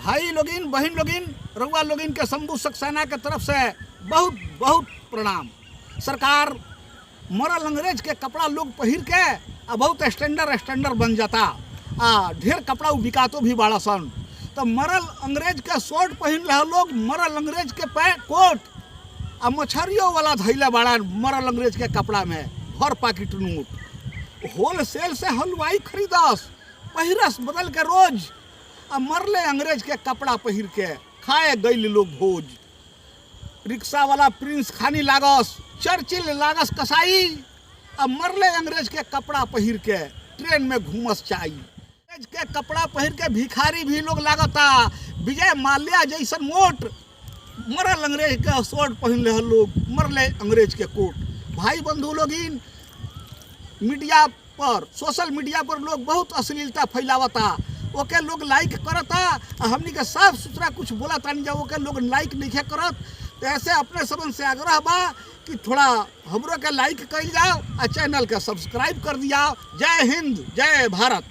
भाई लोगिन बहन लोगिन रउआ लोगिन के शंभू सक्सेना के तरफ से बहुत बहुत प्रणाम। सरकार मरल अंग्रेज के कपड़ा लोग पहिर के आ बहुत स्टैंडर्ड बन जाता आ ढेर कपड़ा बिकातो भी बाड़ा सन। तो मरल अंग्रेज के शर्ट पहिन रहे लोग, मरल अंग्रेज के कोट आ मछरियों वाला धैले बाड़ा मरल अंग्रेज के कपड़ा में भर पाकिट नोट। होलसेल से हलवाई खरीदस पहिरस बदल के रोज आ मरले अंग्रेज के कपड़ा पहिर के खाए गई लोग भोज। रिक्शा वाला प्रिंस खानी लागस, चर्चिल लागस कसाई आ मरले अंग्रेज के कपड़ा पहिर के ट्रेन में घूमस चाई। अंग्रेज के कपड़ा पहिर के भिखारी भी लोग लागता, विजय माल्या जैसन मोट मरल अंग्रेज के शर्ट पहन रहे लोग, मरले अंग्रेज के कोट। भाई बंधु लोगिन मीडिया पर सोशल मीडिया पर लोग बहुत अश्लीलता फैलावता, ओके लोग लाइक करता, हमनी के साफ सुथरा कुछ बोला तानी जा ओके लोग लाइक नहीं करत। तो ऐसे अपने सबन से आग्रह बा कि थोड़ा हमरो के लाइक कर जाओ आ चैनल के सब्सक्राइब कर दिया। जय हिंद, जय भारत।